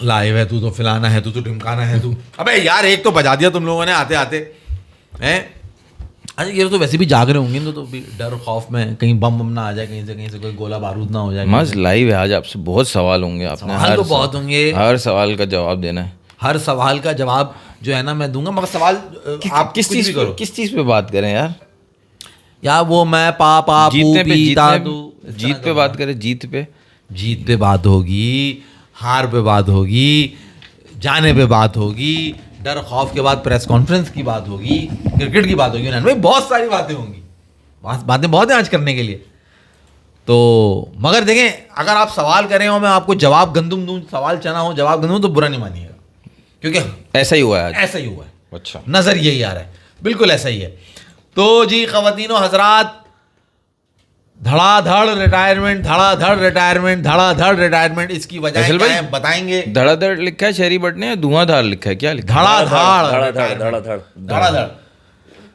Live है तू तो फलाना है तू तो ढिमकाना है तू। अबे यार एक तो बजा दिया तुम लोगों ने आते आते हैं। अच्छा ये तो वैसे भी जाग रहे होंगे तो भी डर खौफ में कहीं बम बम ना आ जाए, कहीं से कोई गोला बारूद ना हो जाए। मस्त लाइव है आज, आपसे बहुत सवाल होंगे, आपने सवाल तो बहुत होंगे, हर सवाल का जवाब देना है। हर सवाल का जवाब जो है ना मैं दूंगा, मगर सवाल आप किस चीज पे बात करें यार? यार वो मैं पा जीतने पे जीत पे बात करें, जीत पे बात होगी, हार पे बात होगी, जाने पे बात होगी, डर खौफ के बाद प्रेस कॉन्फ्रेंस की बात होगी, क्रिकेट की बात होगी, भाई बहुत सारी बातें होंगी, बातें बहुत हैं आज करने के लिए। तो मगर देखें अगर आप सवाल करें और मैं आपको जवाब गंदुम दूं, सवाल चना हो जवाब गंदुम, तो बुरा नहीं मानिएगा, क्योंकि ऐसा ही हुआ है, ऐसा ही हुआ है। अच्छा नजर यही आ रहा है, बिल्कुल ऐसा ही है। तो जी ख़वातीनो हजरात, धड़ाधड़ रिटायरमेंट, धड़ाधड़ रिटायरमेंट, इसकी वजह क्या है बताएंगे। धड़ाधड़ लिखा है शहरी बट ने, धुआंधार लिखा है, क्या लिखा है? धड़ाधड़।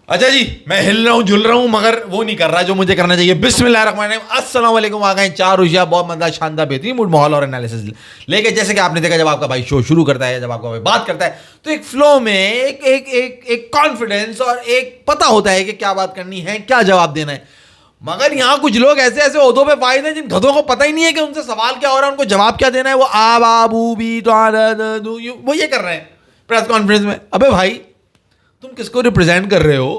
अच्छा जी मैं हिल रहा हूँ झुल रहा हूँ मगर वो नहीं कर रहा जो मुझे करना चाहिए। बिस्मिल्लाहिर्रहमानिर्रहीम, अस्सलाम वालेकुम। आ गए चार होशियार बहुत मजेदार शानदार बेहतरीन मूड माहौल और एनालिसिस लेके। जैसे कि आपने देखा जब आपका भाई शो शुरू करता है, जब आपका भाई बात करता है तो एक फ्लो में एक कॉन्फिडेंस और एक पता होता है कि क्या बात करनी है, क्या जवाब देना है। मगर यहाँ कुछ लोग ऐसे ऐसे ओहदों पे फायदे हैं जिन गधों को पता ही नहीं है कि उनसे सवाल क्या हो रहा है, उनको जवाब क्या देना है। वो आ बाबू बी वो ये कर रहे हैं प्रेस कॉन्फ्रेंस में। अबे भाई तुम किसको रिप्रेजेंट कर रहे हो?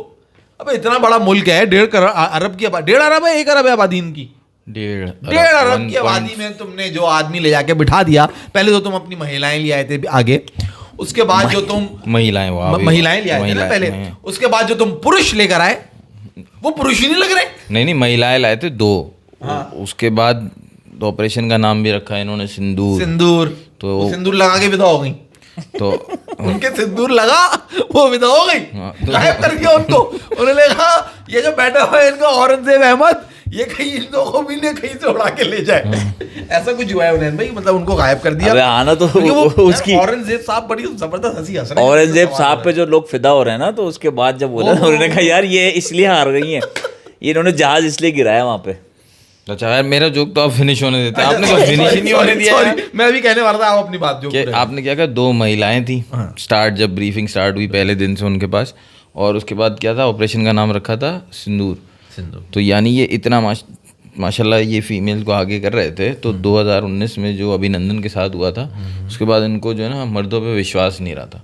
अबे इतना बड़ा मुल्क है, 1.5 अरब की आबादी, 1.5 अरब है, 1 अरब है आबादी इनकी, 1.5 अरब की आबादी में तुमने जो आदमी ले जाके बिठा दिया। पहले तो तुम अपनी महिलाएं ले आए थे आगे, उसके बाद जो तुम महिलाएं ले आए थे ना पहले, उसके बाद जो तुम पुरुष लेकर आए वो पुरुष ही नहीं लग रहे। नहीं महिलाएं लाए थे 2। उसके बाद ऑपरेशन का नाम भी रखा है इन्होंने सिंदूर। तो सिंदूर लगा के विदा हो गई, तो उनके सिंदूर लगा वो विदा हो गई, गायब कर दिया उनको। उन्होंने कहा ये जो बैठा हुआ है इनका औरंगजेब अहमद, ये कहीं इन लोगों को भी नहीं कहीं से उड़ा के ले जाए। ऐसा कुछ हुआ है उन्हें भाई, मतलब उनको गायब कर दिया। आना तो उसकी औरंगजेब साहब बड़ी जबरदस्त हंसी हंस रहे हैं। औरंगजेब साहब पे जो लोग फिदा हो रहे हैं ना, तो उसके बाद जब बोला उन्होंने कहा यार ये इसलिए हार गई है, ये इन्होंने जहाज इसलिए गिराया वहां पे। अच्छा यार मेरा जोक तो आप फिनिश होने देते हैं, आपने तो फिनिश ही नहीं होने दिया। मैं भी कहने वाला था, आप अपनी बात जो आपने क्या कहा, 2 महिलाएं थी स्टार्ट, जब ब्रीफिंग स्टार्ट हुई पहले दिन से उनके पास, और उसके बाद क्या था, ऑपरेशन का नाम रखा था सिंदूर। तो यानी ये इतना माशाल्लाह ये फीमेल को आगे कर रहे थे। तो 2019 में जो अभिनंदन के साथ हुआ था, उसके बाद इनको जो है ना मर्दों पे विश्वास नहीं रहा था,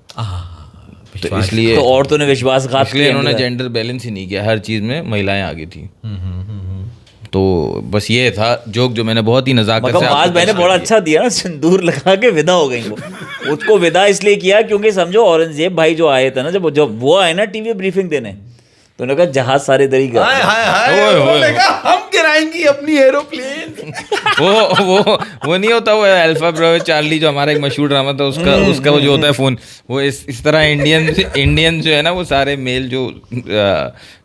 तो इसलिए तो औरतों ने विश्वासघात, इसलिए इन्होंने जेंडर बैलेंस ही नहीं किया, हर चीज़ में महिलाएं आगे थी। तो बस ये था जोक जो मैंने बहुत ही नजाकत से आज मैंने बड़ा अच्छा दिया ना, सिंदूर लगा के विदा हो गई। वो उसको विदा इसलिए किया क्योंकि समझो औरंगजेब भाई जो आए थे ना, जब वो आए ना टीवी ब्रीफिंग देने, तो उन्होंने कहा जहाज सारे दरी का हम गिराएंगी अपनी एरोप्लेन। वो नहीं होता, वो अल्फा ब्रावो चार्ली जो हमारा एक मशहूर ड्रामा था, उसका वो जो होता है फोन, वो इस तरह इंडियन जो है ना, वो सारे मेल जो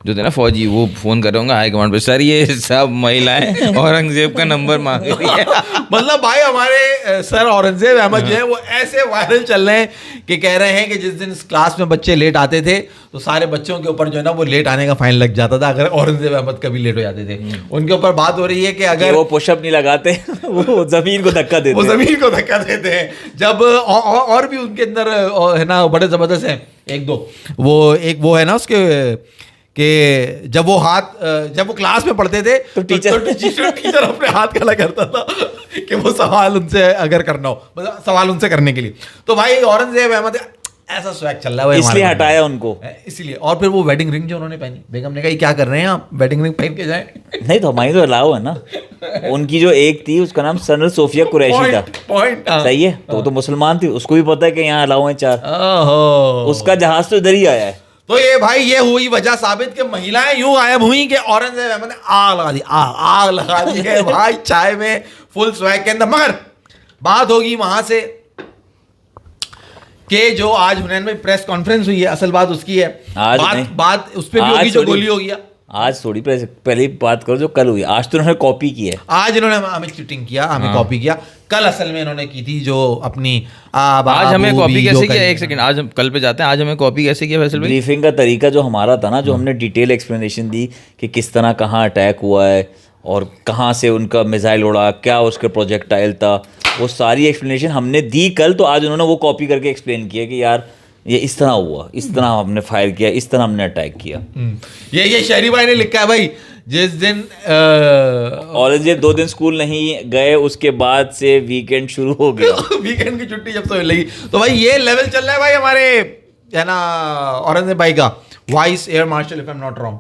थे ना फौजी, वो फोन कर रहे होंगे हाई कमांड पे, सर ये सब महिलाएं औरंगजेब का नंबर मांग रही है। मतलब भाई हमारे सर औरंगजेब अहमद जो है वो ऐसे वायरल चल रहे हैं कि कह रहे हैं कि जिस दिन क्लास में बच्चे लेट आते थे तो सारे बच्चों के ऊपर जो है ना वो लेट आने का फाइन लग जाता था अगर औरंगजेब अहमद कभी लेट हो जाते थे। उनके ऊपर बात हो रही है कि अगर वो पुशअप नहीं लगाते वो जमीन को धक्का देते हैं। जब और भी उनके अंदर है ना बड़े जबरदस्त हैं, एक वो है ना उसके कि जब वो क्लास में पढ़ते थे तो टीचर अपने हाथ खड़ा करता था कि वो सवाल उनसे अगर करना हो, मतलब सवाल उनसे करने के लिए। तो भाई औरंगजेब अहमद ऐसा स्वैग चल रहा है, इसलिए हटाया उनको, इसलिए। और फिर वो वेडिंग रिंग जो उन्होंने पहनी, बेगम ने कहा क्या कर रहे हैं आप, वेडिंग रिंग पहन के जाएं। नहीं तो हमारी तो अलाउ है ना। उनकी जो एक थी उसका नाम सनर सोफिया कुरैशी था, सही है, तो वो तो मुसलमान थी, उसको भी पता है कि यहाँ अलाउ है 4, उसका जहाज तो इधर ही आया है। तो ये भाई ये हुई वजह साबित कि महिलाएं यूं गायब हुई कि औरंगजेब अहमद ने आग लगा दी है भाई चाय में फुल स्वैग के अंदर। मगर बात होगी वहां से कि जो आज हुनैन में प्रेस कॉन्फ्रेंस हुई है, असल बात उसकी है। बात उस पर भी होगी जो गोली हो गया। आज थोड़ी पहले बात करो जो कल हुई, आज तो उन्होंने कॉपी की है। आज इन्होंने हमें चीटिंग किया, हमें कॉपी किया। कल असल में इन्होंने की थी जो अपनी आज हमें कॉपी कैसे किया, एक सेकंड, आज हम कल पे जाते हैं। आज हमें कॉपी कैसे किया फैसल भाई? ब्रीफिंग का तरीका जो हमारा था ना, जो हमने डिटेल एक्सप्लेनेशन दी कि किस तरह कहाँ अटैक हुआ है और कहाँ से उनका मिसाइल उड़ा, क्या उसके प्रोजेक्टाइल था, वो सारी एक्सप्लेनेशन हमने दी कल, तो आज उन्होंने वो कॉपी करके एक्सप्लेन किया कि यार ये इस तरह हुआ, इस तरह हमने फायर किया, इस तरह हमने अटैक किया। ये शहरी भाई ने लिखा है भाई, जिस दिन औरंगजेब 2 दिन स्कूल नहीं गए, उसके बाद से वीकेंड शुरू हो गया। वीकेंड की छुट्टी जब से लगी, तो भाई ये लेवल चल रहा है भाई हमारे, है ना, औरंगजेब भाई का, vice air marshal if I am not wrong.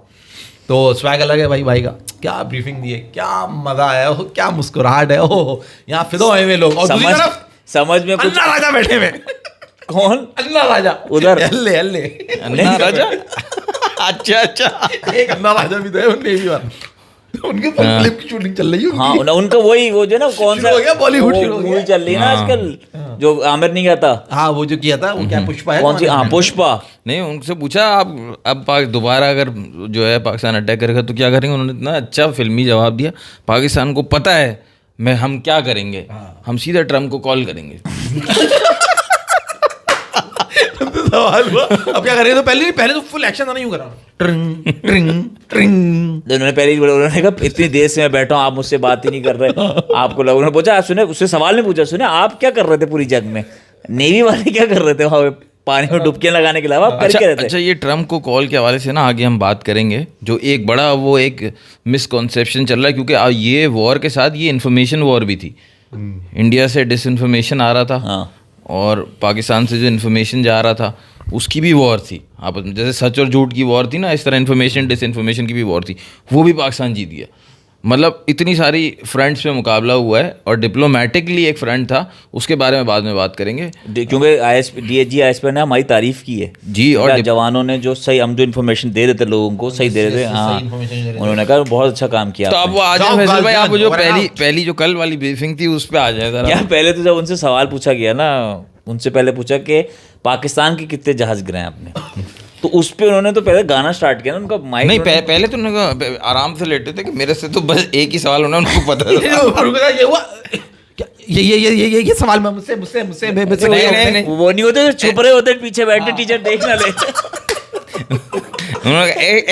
तो स्वैग अलग है भाई का, क्या ब्रीफिंग दी है, क्या मजा आया, क्या मुस्कुराहट है, ओ यहाँ फिदो हुए हुए लोग, और दूसरी तरफ समझ में कुछ अन्ना राजा बैठे हुए। कौन? अन्ना राजा उधर हल्ले हल्ले नहीं राजा। अच्छा एक अन्ना राजा भी थे उनने भी बार, उनके फिल्म की शूटिंग चल रही है। हाँ उनका वही वो जो ना कौन सा शुरू हो गया, बॉलीवुड शुरू हो गया। मूवी चल रही है ना आजकल, जो आमिर नहीं गया था। हाँ वो जो किया था वो क्या पुष्पा है, कौन सी? हाँ पुष्पा। नहीं, उनसे पूछा आप अब दोबारा अगर जो है पाकिस्तान अटैक करेगा तो क्या करेंगे, उन्होंने इतना अच्छा फिल्मी जवाब दिया, पाकिस्तान को पता है हम क्या करेंगे, हम सीधा ट्रम्प को कॉल करेंगे। सवाल हुआ अब क्या करेंगे, तो पहले तो फुल एक्शन था, नहीं करा ट्रिंग ट्रिंग ट्रिंग। उन्होंने पहले ही बोला, उन्होंने कहा इतनी देर से मैं बैठा हूँ, आप मुझसे बात ही नहीं कर रहे, आपको लगा। उन्होंने पूछा, आप सुने, उससे सवाल नहीं पूछा, सुने आप क्या कर रहे थे पूरी जंग में, नेवी वाले क्या कर रहे थे वहाँ पे पानी में डुबकियां लगाने के अलावा, आप कर क्या रहे थे? अच्छा, ये ट्रम्प को कॉल के हवाले से ना आगे हम बात करेंगे, जो एक बड़ा वो एक मिसकॉन्सेप्शन चल रहा है, क्योंकि ये वॉर के साथ ये इन्फॉर्मेशन वॉर भी थी। इंडिया से डिसइन्फॉर्मेशन आ रहा था, हाँ। और पाकिस्तान से जो इन्फॉर्मेशन जा रहा था उसकी भी वॉर थी आपस में, जैसे सच और झूठ की वॉर थी ना, इस तरह इन्फॉर्मेशन डिसइन्फॉर्मेशन की भी वॉर थी, वो भी पाकिस्तान जीत गया। मतलब इतनी सारी फ्रंट्स पे मुकाबला हुआ है, और डिप्लोमेटिकली एक फ्रंट था, उसके बारे में बाद में बात करेंगे, क्योंकि DIG ISP ने हमारी तारीफ की है जी, और जवानों ने जो सही, हम जो इन्फॉर्मेशन दे रहे थे लोगों को सही दे रहे थे, हाँ उन्होंने कहा बहुत अच्छा काम किया। तो अब वो आ जाए फैसल भाई, आप जो पहली जो कल वाली ब्रीफिंग थी उस पर आ जाए जरा। यार पहले तो जब उनसे सवाल पूछा गया ना, उनसे पहले पूछा कि पाकिस्तान के कितने जहाज गिराए आपने, तो उस पे उन्होंने तो पहले गाना स्टार्ट किया ना, उनका माइक नहीं, पहले तो उन्होंने आराम से लेटे थे कि मेरे से तो बस एक ही सवाल होना, उनको पता था। ये हुआ क्या, ये सवाल में मुझसे नहीं, वो नहीं होते, छुप रहे होते पीछे बैठे, टीचर देख ना ले।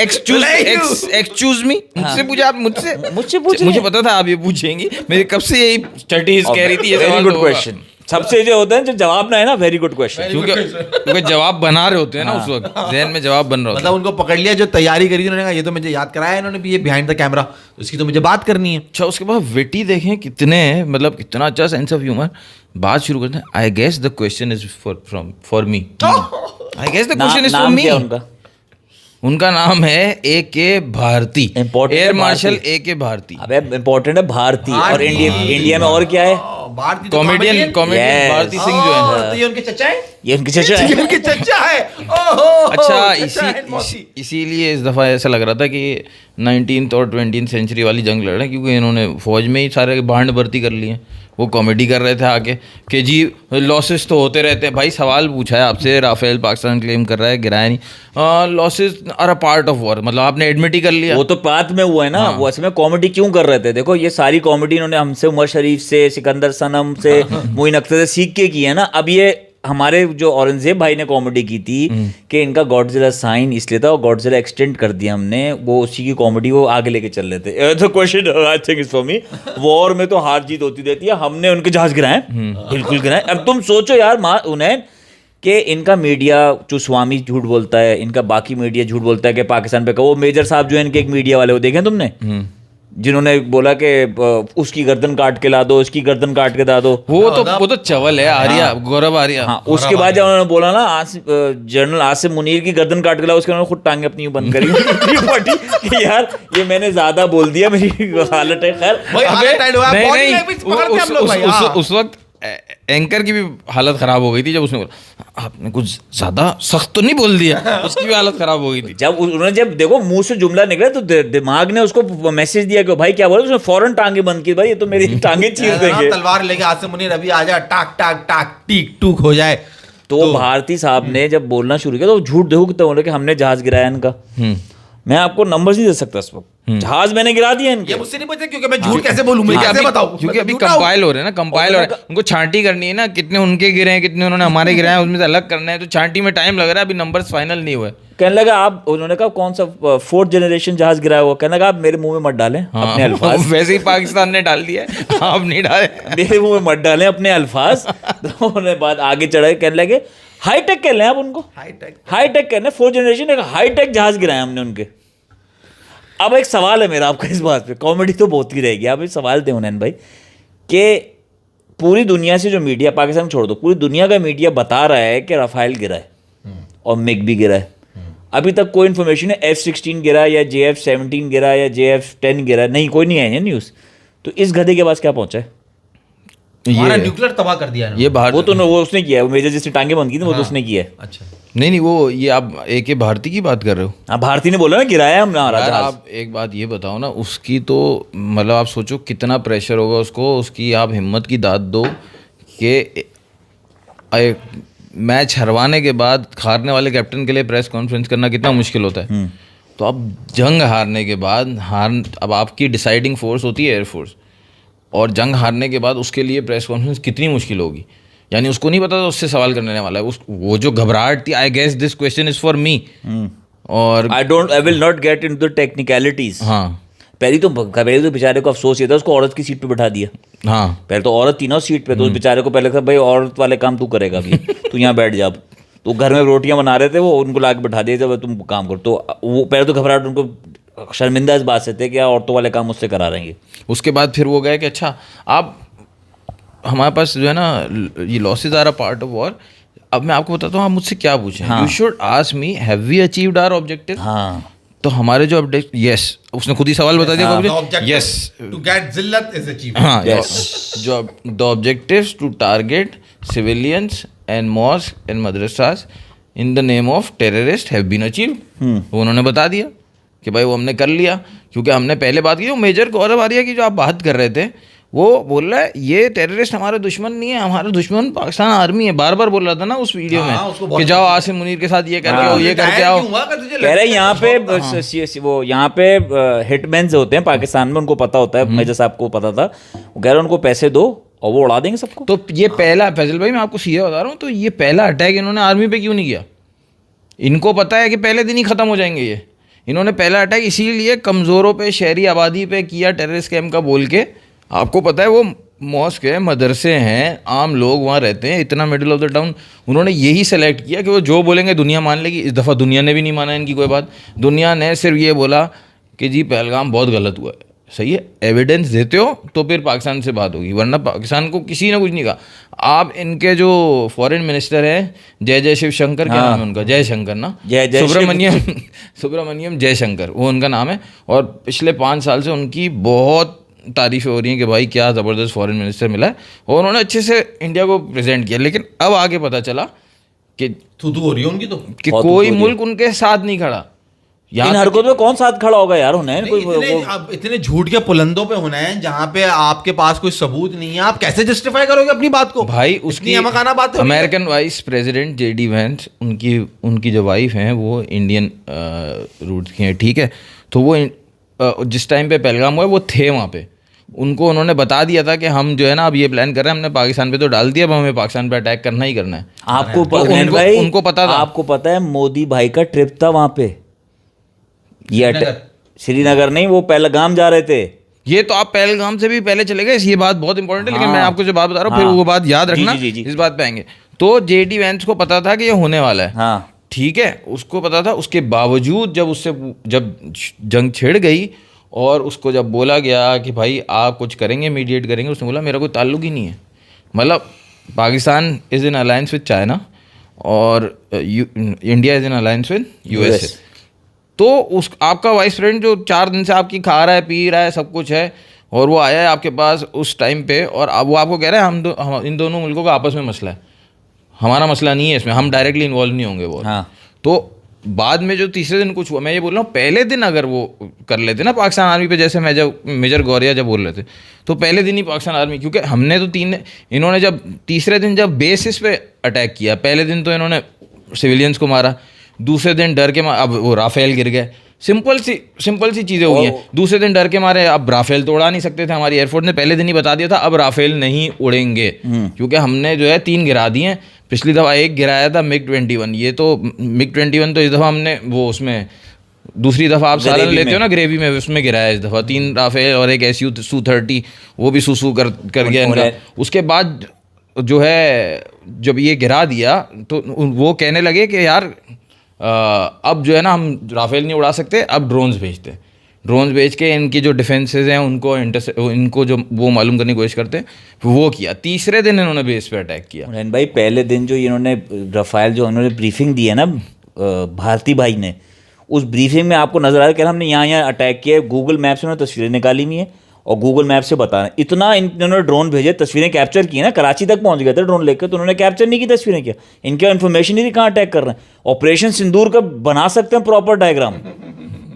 एक्सक्यूज मी, मुझसे पूछा आप, मुझसे पूछे, मुझे पता था आप ये पूछेंगी, मेरी कब से यही स्टडीज कह रही थी ये वेरी गुड क्वेश्चन। सबसे जो होता है जो जवाब ना है ना, वेरी गुड क्वेश्चन, क्योंकि जवाब बना रहे होते हैं ना उस वक्त, ज़हन में जवाब बन रहा होता है। मतलब उनको पकड़ लिया, जो तैयारी करी थी उन्होंने कहा ये तो मुझे याद कराया इन्होंने भी, ये बिहाइंड द कैमरा, उसकी तो मुझे बात करनी है। अच्छा, उसके बाद विटी देखें कितने, मतलब कितना अच्छा सेंस ऑफ ह्यूमर। बात शुरू करते हैं, I guess the question is for me, I guess the question is for me. उनका नाम है AK Bharati, air marshal AK Bharati. अबे इम्पोर्टेंट है भारती, और इंडिया में और क्या है? कॉमेडियन भारती सिंह जो है, तो ये उनके चचा है, ये उनके चचा है, ये उनके चचा है। ओहो, अच्छा, इसीलिए इस दफ़ा ऐसा लग रहा था कि 19th और 20th सेंचुरी वाली जंग लड़ रहे हैं, क्योंकि इन्होंने फौज में ही सारे बांड भर्ती कर लिए। वो कॉमेडी कर रहे थे आके कि जी लॉसेस तो होते रहते हैं। भाई सवाल पूछा है आपसे, राफेल पाकिस्तान क्लेम कर रहा है, गिराया नहीं, losses are a part of war, मतलब आपने एडमिट ही कर लिया। वो तो बात में हुआ है ना, वो असली में कॉमेडी क्यों कर रहे थे? देखो ये सारी कॉमेडी इन्होंने हमसे, उमर शरीफ से, सिकंदर सनम से, मोइन अख्तर से सीख के की है ना। अब ये हमारे जो औरंगजेब भाई ने कॉमेडी की थी कि इनका गॉडजिला साइन इसलिए था, और गॉडजिला एक्सटेंड कर दिया हमने, वो उसी की कॉमेडी वो आगे लेके चल रहे थे। तो question I think is for me, war में तो हार जीत होती रहती है, हमने उनके जहाज गिराए, बिल्कुल गिराए। अब तुम सोचो यार उन्हें कि इनका मीडिया चुस्वामी झूठ बोलता है, इनका बाकी मीडिया झूठ बोलता है कि पाकिस्तान पे, वो मेजर साहब जो है इनके एक मीडिया वाले, वो देखें तुमने, जिन्होंने बोला कि उसकी गर्दन काट के ला दो, उसकी गर्दन काट के ला दो, वो तो चवल है, आर्या, गौरव आर्या। हाँ, उसके बाद जब उन्होंने बोला ना जनरल आसिम मुनीर की गर्दन काट के लाओ, उसके उन्होंने खुद टांगे अपनी बंद करी कि यार ये मैंने ज्यादा बोल दिया, मेरी हालत है। खैर उस वक्त एंकर की भी हालत खराब हो गई थी, जब उसने बोला आपने कुछ ज्यादा सख्त तो नहीं बोल दिया, उसकी भी हालत खराब हो गई थी। जब देखो मुंह से जुमला निकला तो दिमाग ने उसको मैसेज दिया कि भाई क्या बोला, उसने फौरन टांगे बंद की, भाई ये तो मेरी टांगे चीर देंगे, तलवार लेके आसिम मुनीर अभी आ जाए, टाक टाक टाक टीक टूक हो जाए। तो भारती साहब ने जब बोलना शुरू किया तो झूठ देखो कितना बोले कि हमने जहाज गिराया इनका। मैं आपको नंबर्स नहीं दे सकता इस वक्त, जहाज मैंने गिरा दिया इनके। ये मुझसे नहीं पूछते क्योंकि मैं झूठ कैसे बोलूं, मैं कैसे बताऊं, क्योंकि अभी कंपाइल हो रहे हैं ना, कंपाइल हो रहा है, उनको छांटी करनी है ना, कितने उनके गिरे हैं कितने उन्होंने हमारे गिराए हैं, उसमें से अलग करना है, तो छांटी में टाइम लग रहा है, अभी नंबर्स फाइनल नहीं हुए। कहने लगा आप, उन्होंने कहा कौन सा 4th जनरेशन जहाज गिरा हुआ, कहने लगा आप मेरे मुंह में मत डालें अपने अल्फाज। वैसे ही पाकिस्तान ने डाल दिया है, आप नहीं डाले। मेरे मुंह में मत डालें अपने अल्फाज। तो उन्होंने बात आगे चढ़ा, कहने लगे हाईटेक कह लें आप उनको, हाईटेक कहने 4th जनरेशन एक हाईटेक जहाज गिराया हमने उनके। अब एक सवाल है मेरा आपका इस बात पे, कॉमेडी तो बहुत ही रहेगी, आप एक सवाल थे हुनैन भाई कि पूरी दुनिया से जो मीडिया, पाकिस्तान छोड़ दो, पूरी दुनिया का मीडिया बता रहा है कि राफेल गिरा है और मिग भी गिरा है। अभी तक कोई इन्फॉर्मेशन है F-16 गिरा या JF-17 गिरा या JF-10 गिरा नहीं, कोई नहीं है न्यूज़। तो इस गधे के पास क्या पहुंचा है? हमारा न्यूक्लियर तबाह कर दिया है ये बाहर, वो उसने किया है, वो मेजर जिसने टांगे बंद की थी वो तो उसने किया है। अच्छा नहीं वो ये आप AK भारती की बात कर रहे हो? हाँ, भारती ने बोला ना गिराया हमने हमारा यार जहाज। आप एक बात ये बताओ ना, उसकी तो मतलब आप सोचो कितना प्रेशर होगा उसको, उसकी आप हिम्मत की दाद दो कि मैच हरवाने के बाद हारने वाले कैप्टन के लिए प्रेस कॉन्फ्रेंस करना कितना मुश्किल होता है। तो अब जंग हारने के बाद अब आपकी डिसाइडिंग फोर्स होती है एयरफोर्स, और जंग हारने के बाद उसके लिए प्रेस कॉन्फ्रेंस कितनी मुश्किल होगी। यानी उसको नहीं पता था उससे सवाल करने वाला है, वो जो घबराहट थी, I guess this question is for me, और I will not get into the technicalities. हाँ पहले तो बेचारे को अफसोस ये था, उसको औरत की सीट पे बैठा दिया। हाँ पहले तो औरत थी ना उस सीट पे, तो उस बेचारे को पहले था भाई औरत वाले काम तू करेगा अभी, तू यहाँ बैठ जा। तो घर में रोटियां बना रहे थे वो, उनको ला के बैठा दिया जब तुम काम करो। तो वो पहले तो घबराहट, उनको शर्मिंदा इस बात से थे कि औरतों वाले काम मुझसे करा रहेंगे। उसके बाद फिर वो गए कि अच्छा आप हमारे पास जो है ना ये losses are a part of war. अब मैं आपको बताता हूँ, आप मुझसे क्या पूछें, you should ask me have we achieved our objective. हाँ, तो हमारे जो अपडेट, यस उसने खुद ही सवाल बता दिया, यस टू गेट जिल्लत इज अचीव्ड। हाँ, जो the objectives to target civilians and mosque and madrasas in the name of terrorist have been achieved. वो उन्होंने बता दिया कि भाई वो हमने कर लिया, क्योंकि हमने पहले बात की। वो मेजर गौरव आर्या की जो आप बात कर रहे थे, वो बोल रहा है ये टेररिस्ट हमारे दुश्मन नहीं है, हमारा दुश्मन पाकिस्तान आर्मी है। बार बार बोल रहा था ना उस वीडियो में कि जाओ आसिम मुनीर के साथ ये करके आओ, ये करके आओ। कह रहे यहाँ पे वो यहाँ पे हिटमैन जो होते हैं पाकिस्तान में, उनको पता होता है, मेजर साहब को पता था, वो कह रहे हैं उनको पैसे दो और वो उड़ा देंगे सबको। तो ये पहला, फैजल भाई मैं आपको सीधा बता रहा हूँ, तो ये पहला अटैक इन्होंने आर्मी पे क्यों नहीं किया? इनको पता है कि पहले दिन ही खत्म हो जाएंगे ये। इन्होंने पहला अटैक इसीलिए कमज़ोरों पे, शहरी आबादी पे किया टेररिस्ट कैम्प का बोल के। आपको पता है वो मॉस्क है, मदरसे हैं, आम लोग वहाँ रहते हैं, इतना मिडिल ऑफ द टाउन। उन्होंने यही सेलेक्ट किया कि वो जो बोलेंगे दुनिया मान लेगी। इस दफ़ा दुनिया ने भी नहीं माना इनकी कोई बात। दुनिया ने सिर्फ ये बोला कि जी पहलगाम बहुत गलत हुआ है। सही है, एविडेंस देते हो तो फिर पाकिस्तान से बात होगी, वरना पाकिस्तान को किसी ने कुछ नहीं कहा। आप इनके जो फॉरेन मिनिस्टर हैं, जय शिव शंकर, क्या नाम है उनका? जयशंकर ना, सुब्रमण्यम जयशंकर, वो उनका नाम है। और पिछले 5 साल से उनकी बहुत तारीफें हो रही हैं कि भाई क्या ज़बरदस्त फॉरेन मिनिस्टर मिला है, और उन्होंने अच्छे से इंडिया को प्रेजेंट किया। लेकिन अब आगे पता चला कि थू हो रही है उनकी, तो कि कोई मुल्क उनके साथ नहीं खड़ा। इन हरकतों में कौन साथ खड़ा होगा यार? हुनैन इतने झूठ के पुलंदों पे हुनैन, जहां पे आपके पास कोई सबूत नहीं है, आप कैसे जस्टिफाई करोगे अपनी बात को? भाई उसकी अमकाना बात है। American vice president JD Vance, उनकी जो वाइफ हैं वो इंडियन रूट की हैं, ठीक है। तो वो जिस टाइम पे पहलगाम हुआ वो थे वहाँ पे। उनको उन्होंने बता दिया था कि हम जो है ना अब ये प्लान कर रहे हैं, हमने पाकिस्तान पे तो डाल दिया, अब हमें पाकिस्तान पे अटैक करना ही करना है। उनको पता था। आपको पता है मोदी भाई का ट्रिप था वहाँ पे, ये श्रीनगर नहीं, वो पहलगाम जा रहे थे। ये तो आप पहलगाम से भी पहले चले गए, ये बात बहुत इंपॉर्टेंट है। लेकिन मैं आपको जो बात बता रहा हूँ, फिर वो बात याद रखना, इस बात पे आएंगे। तो JD वैंस को पता था कि ये होने वाला है, ठीक है, उसको पता था। उसके बावजूद जब जंग छिड़ गई और उसको जब बोला गया कि भाई आप कुछ करेंगे, मीडिएट करेंगे, उसने बोला मेरा कोई ताल्लुक ही नहीं है। मतलब Pakistan is in alliance with China और India is in alliance with USA। तो आपका वाइस प्रेसिडेंट जो 4 दिन से आपकी खा रहा है, पी रहा है, सब कुछ है, और वो आया है आपके पास उस टाइम पे, और अब वो आपको कह रहा है हम इन दोनों मुल्कों का आपस में मसला है, हमारा मसला नहीं है इसमें, हम डायरेक्टली इन्वॉल्व नहीं होंगे वो। तो बाद में जो तीसरे दिन कुछ हुआ, मैं ये बोल रहा हूँ, पहले दिन अगर वो कर लेते ना पाकिस्तान आर्मी पे, जैसे मेजर गौरिया जब बोल रहे थे, तो पहले दिन ही पाकिस्तान आर्मी, क्योंकि हमने तो इन्होंने जब तीसरे दिन जब बेसिस पे अटैक किया, पहले दिन तो इन्होंने सिविलियंस को मारा, दूसरे दिन डर के अब वो राफेल गिर गए, सिंपल सी चीज़ें हुई हैं। दूसरे दिन डर के मारे अब राफेल तो उड़ा नहीं सकते थे, हमारी एयरफोर्स ने पहले दिन ही बता दिया था अब राफेल नहीं उड़ेंगे, क्योंकि हमने जो है 3 गिरा दिए हैं। पिछली दफ़ा एक गिराया था MiG-21, ये तो MiG-21 तो इस दफ़ा हमने वो उसमें दूसरी दफ़ा आप सालन लेते हो ना ग्रेवी में, उसमें गिराया इस दफ़ा 3 राफेल और एक SU-30, वो भी सूसू कर गया इनका। उसके बाद जो है जब ये गिरा दिया तो वो कहने लगे कि यार अब जो है ना हम राफेल नहीं उड़ा सकते, अब ड्रोन्स भेजते हैं, ड्रोन्स भेज के इनकी जो डिफेंसेस हैं इनको जो वो मालूम करने की कोशिश करते हैं, वो किया। तीसरे दिन इन्होंने बेस पे अटैक किया। उमरान भाई पहले दिन जो इन्होंने रफ़ाइल जो इन्होंने ब्रीफिंग दी है ना भारती भाई ने, उस ब्रीफिंग में आपको नजर आ रहा है कि हमने यहाँ अटैक किया है। गूगल मैप से उन्होंने तस्वीरें निकाली हुई हैं और गूगल मैप से बता रहे हैं। इतना इन्होंने ड्रोन भेजे, तस्वीरें कैप्चर की ना, कराची तक पहुंच गए थे ड्रोन लेकर, तो उन्होंने कैप्चर नहीं की तस्वीरें। किया इनके इन्फॉर्मेशन नहीं थी कहाँ अटैक कर रहे हैं। ऑपरेशन सिंदूर का बना सकते हैं प्रॉपर डायग्राम,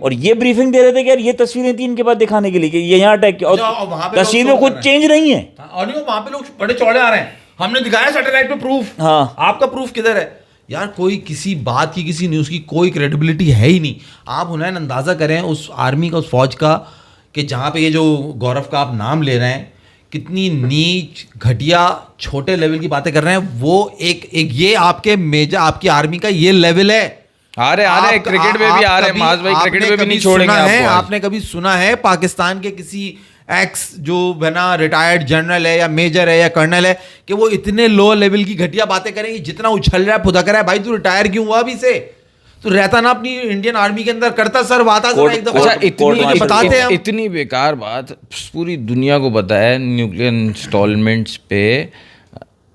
और ये ब्रीफिंग दे रहे थे कि यार ये तस्वीरें थी इनके पास दिखाने के लिए कि ये यहाँ अटैक किया, और तस्वीर में कुछ चेंज नहीं है। और वहां पे लोग बड़े चौड़े आ रहे हैं, हमने दिखाया सैटेलाइट पे प्रूफ, हाँ आपका प्रूफ किधर है यार? कोई किसी बात की, किसी न्यूज़ की कोई क्रेडिबिलिटी है ही नहीं। आप हुनैन अंदाज़ा करें उस आर्मी का, उस फौज का, कि जहाँ पे ये जो गौरव का आप नाम ले रहे हैं, कितनी नीच, घटिया, छोटे लेवल की बातें कर रहे हैं। वो एक ये आपके मेजर, आपकी आर्मी का ये लेवल है। आ रहे क्रिकेट में भी आ रहे, माज भाई क्रिकेट में भी नहीं छोड़ेंगे आपको। आपने कभी सुना है पाकिस्तान के किसी एक्स जो है ना रिटायर्ड जनरल है या मेजर है या कर्नल है कि वो इतने लो लेवल की घटिया बातें करेंगे? जितना उछल रहा है फुदक रहा है, भाई तू रिटायर क्यों हुआ अभी से? तो रहता ना अपनी इंडियन आर्मी के अंदर, करता सर्व आता एक दफा। बताते हैं इतनी बेकार बात पूरी दुनिया को पता है, न्यूक्लियर इंस्टॉलमेंट्स पे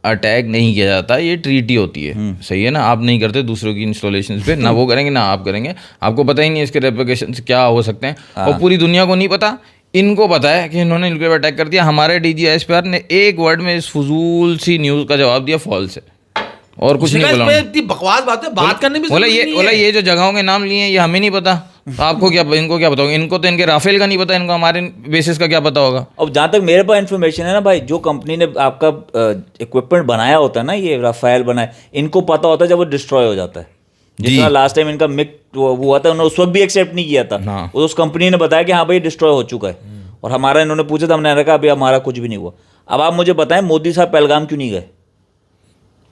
अटैक नहीं किया जाता, ये ट्रीटी होती है, सही है ना? आप नहीं करते दूसरों की इंस्टॉलेशंस पे, ना वो करेंगे ना आप करेंगे, आपको पता ही नहीं इसके रेप्लिकेशंस क्या हो सकते हैं, और पूरी दुनिया को नहीं पता। इनको पता है कि इन्होंने न्यूक्लियर अटैक कर दिया। हमारे DGISPR ने एक वर्ड में इस फजूल सी न्यूज़ का जवाब दिया, फॉल्स है, और कुछ नहीं बोला। इतनी बकवास बात है, बात करने में बोला ये जो जगहों के नाम लिए हैं ये हमें नहीं पता, तो आपको क्या, इनको क्या बताओगे? इनको तो इनके राफेल का नहीं पता, इनको हमारे बेसिस का क्या पता होगा? अब जहाँ तक मेरे पास इन्फॉर्मेशन है ना भाई, जो कंपनी ने आपका इक्विपमेंट बनाया होता है ना, ये राफेल बनाए, इनको पता होता है जब वो डिस्ट्रॉय हो जाता है। जितना लास्ट टाइम इनका मिक हुआ था, उन्होंने उस वक्त भी एक्सेप्ट नहीं किया था, उस कंपनी ने बताया कि हाँ भाई डिस्ट्रॉय हो चुका है, और हमारा इन्होंने पूछा था, हमने कहा अभी हमारा कुछ भी नहीं हुआ। अब आप मुझे बताएं मोदी साहब पहलगाम क्यों नहीं गए?